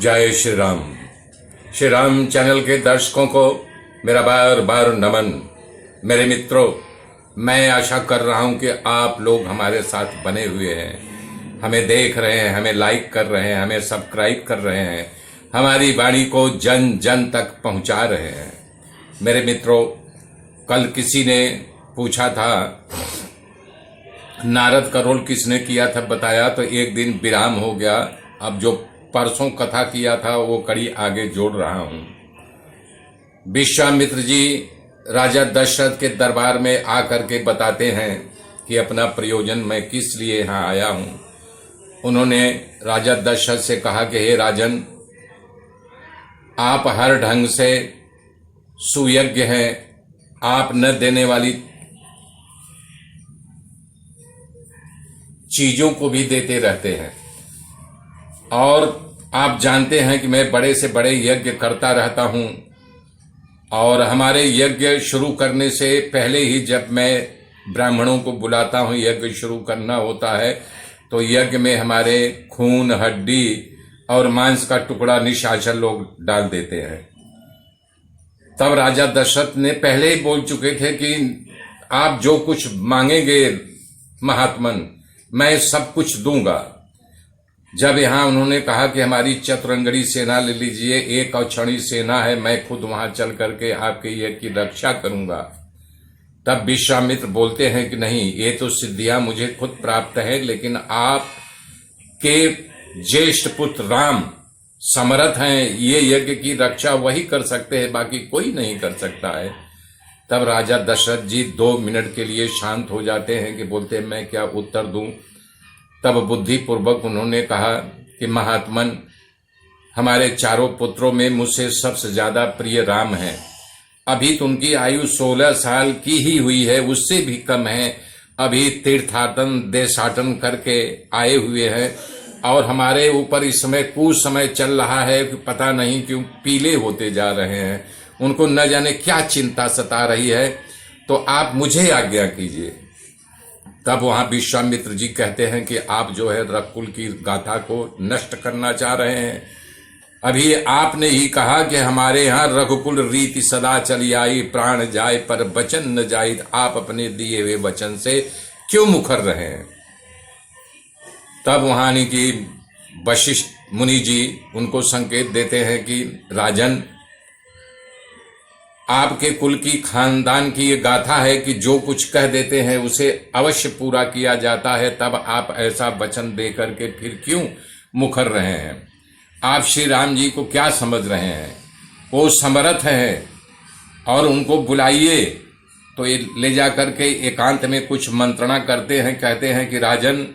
जय श्री राम। श्री राम चैनल के दर्शकों को मेरा बार बार नमन। मेरे मित्रों, मैं आशा कर रहा हूं कि आप लोग हमारे साथ बने हुए हैं, हमें देख रहे हैं, हमें लाइक कर रहे हैं, हमें सब्सक्राइब कर रहे हैं, हमारी वाणी को जन जन तक पहुंचा रहे हैं। मेरे मित्रों, कल किसी ने पूछा था नारद का रोल किसने किया था, बताया तो एक दिन विराम हो गया। अब जो परसों कथा किया था वो कड़ी आगे जोड़ रहा हूं। विश्वामित्र जी राजा दशरथ के दरबार में आकर के बताते हैं कि अपना प्रयोजन मैं किस लिए यहाँ आया हूं। उन्होंने राजा दशरथ से कहा कि हे राजन, आप हर ढंग से सुयज्ञ हैं, आप न देने वाली चीजों को भी देते रहते हैं और आप जानते हैं कि मैं बड़े से बड़े यज्ञ करता रहता हूं। और हमारे यज्ञ शुरू करने से पहले ही जब मैं ब्राह्मणों को बुलाता हूं, यज्ञ शुरू करना होता है, तो यज्ञ में हमारे खून, हड्डी और मांस का टुकड़ा निशाचर लोग डाल देते हैं। तब राजा दशरथ ने पहले ही बोल चुके थे कि आप जो कुछ मांगेंगे महात्मन, मैं सब कुछ दूंगा। जब यहाँ उन्होंने कहा कि हमारी चतुरंगड़ी सेना ले लीजिए, एक अक्षणी सेना है, मैं खुद वहां चल करके आपके यज्ञ की रक्षा करूंगा, तब विश्वामित्र बोलते हैं कि नहीं, ये तो सिद्धियां मुझे खुद प्राप्त है, लेकिन आप के ज्येष्ठ पुत्र राम समर्थ हैं, ये यज्ञ की रक्षा वही कर सकते हैं, बाकी कोई नहीं कर सकता है। तब राजा दशरथ जी 2 मिनट के लिए शांत हो जाते हैं कि बोलते हैं मैं क्या उत्तर दूं। तब बुद्धिपूर्वक उन्होंने कहा कि महात्मन, हमारे चारों पुत्रों में मुझसे सबसे ज्यादा प्रिय राम है। अभी तो उनकी आयु 16 साल की ही हुई है, उससे भी कम है। अभी तीर्थाटन देशाटन करके आए हुए हैं और हमारे ऊपर इस समय कुसमय चल रहा है कि पता नहीं क्यों पीले होते जा रहे हैं। उनको न जाने क्या चिंता सता रही है, तो आप मुझे आज्ञा कीजिए। तब वहां विश्वामित्र जी कहते हैं कि आप जो है रघुकुल की गाथा को नष्ट करना चाह रहे हैं। अभी आपने ही कहा कि हमारे यहाँ रघुकुल रीति सदा चली आई, प्राण जाए पर वचन न जाए। आप अपने दिए हुए वचन से क्यों मुकर रहे हैं? तब वहां की वशिष्ठ मुनि जी उनको संकेत देते हैं कि राजन, आपके कुल की खानदान की ये गाथा है कि जो कुछ कह देते हैं उसे अवश्य पूरा किया जाता है। तब आप ऐसा वचन दे करके फिर क्यों मुकर रहे हैं? आप श्री राम जी को क्या समझ रहे हैं? वो समर्थ हैं और उनको बुलाइए। तो ये ले जा करके एकांत में कुछ मंत्रणा करते हैं, कहते हैं कि राजन,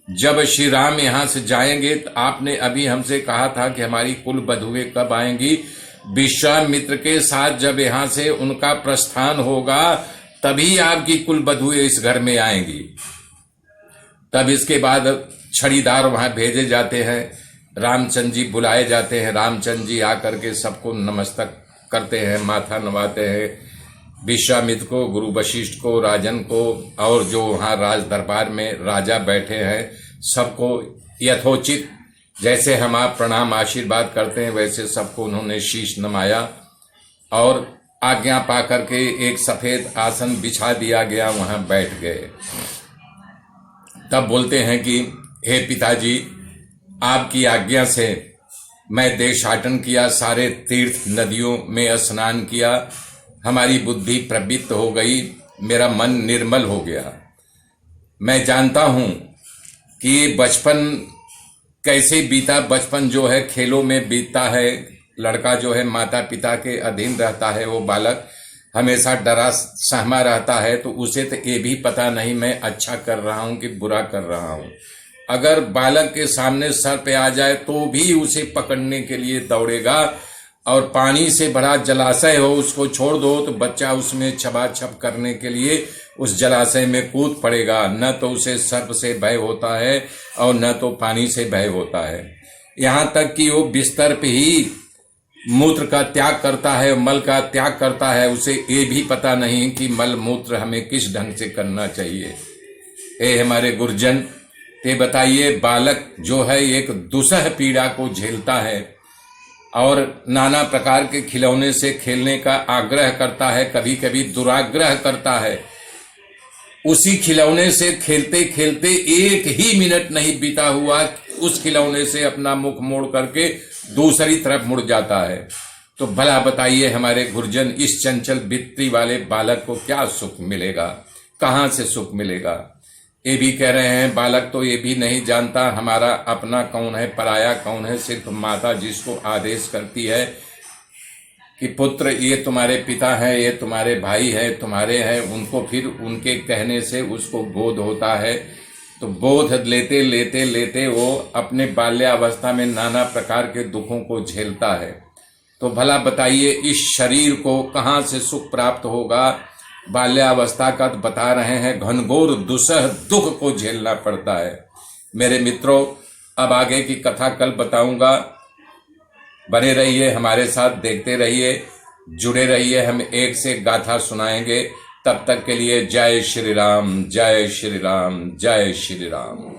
जब श्री राम यहाँ से जाएंगे तो आपने अभी हमसे कहा था कि हमारी कुल बधुएं कब आएंगी। विश्वामित्र के साथ जब यहाँ से उनका प्रस्थान होगा तभी आपकी कुल बधुएं इस घर में आएंगी। तब इसके बाद छड़ीदार वहां भेजे जाते हैं, रामचंद्र जी बुलाए जाते हैं। रामचंद्र जी आकर के सबको नमस्तक करते हैं, माथा नवाते हैं। विश्वामित्र को, गुरु वशिष्ठ को, राजन को और जो वहां राज दरबार में राजा बैठे हैं सबको यथोचित जैसे हम आप प्रणाम आशीर्वाद करते हैं वैसे सबको उन्होंने शीश नमाया और आज्ञा पा करके एक सफेद आसन बिछा दिया गया, वहां बैठ गए। तब बोलते हैं कि हे पिताजी, आपकी आज्ञा से मैं देशाटन किया, सारे तीर्थ नदियों में स्नान किया, हमारी बुद्धि प्रवृत्त हो गई, मेरा मन निर्मल हो गया। मैं जानता हूं कि बचपन कैसे बीता। बचपन जो है खेलों में बीतता है। लड़का जो है माता पिता के अधीन रहता है, वो बालक हमेशा डरा सहमा रहता है, तो उसे तो ये भी पता नहीं मैं अच्छा कर रहा हूं कि बुरा कर रहा हूं। अगर बालक के सामने सर पे आ जाए तो भी उसे पकड़ने के लिए दौड़ेगा और पानी से भरा जलाशय हो उसको छोड़ दो तो बच्चा उसमें छपाछप करने के लिए उस जलाशय में कूद पड़ेगा। न तो उसे सर्प से भय होता है और न तो पानी से भय होता है। यहाँ तक कि वो बिस्तर पे ही मूत्र का त्याग करता है, मल का त्याग करता है, उसे ये भी पता नहीं कि मल मूत्र हमें किस ढंग से करना चाहिए। हे हमारे गुरुजन, ते बताइए, बालक जो है एक दुसह पीड़ा को झेलता है और नाना प्रकार के खिलौने से खेलने का आग्रह करता है, कभी कभी दुराग्रह करता है। उसी खिलौने से खेलते खेलते एक ही मिनट नहीं बीता हुआ, उस खिलौने से अपना मुख मोड़ करके दूसरी तरफ मुड़ जाता है। तो भला बताइए हमारे गुरुजन, इस चंचल वृत्ति वाले बालक को क्या सुख मिलेगा, कहाँ से सुख मिलेगा? ये भी कह रहे हैं बालक तो ये भी नहीं जानता हमारा अपना कौन है, पराया कौन है। सिर्फ माता जिसको आदेश करती है कि पुत्र ये तुम्हारे पिता हैं, ये तुम्हारे भाई हैं, तुम्हारे हैं, उनको फिर उनके कहने से उसको बोध होता है। तो बोध लेते लेते लेते वो अपने बाल्यावस्था में नाना प्रकार के दुखों को झेलता है। तो भला बताइए इस शरीर को कहाँ से सुख प्राप्त होगा? बाल्यावस्था का तो बता रहे हैं, घनघोर दुसह दुख को झेलना पड़ता है। मेरे मित्रों, अब आगे की कथा कल बताऊंगा। बने रहिए हमारे साथ, देखते रहिए, जुड़े रहिए। हम एक से एक गाथा सुनाएंगे। तब तक के लिए जय श्री राम, जय श्री राम, जय श्री राम।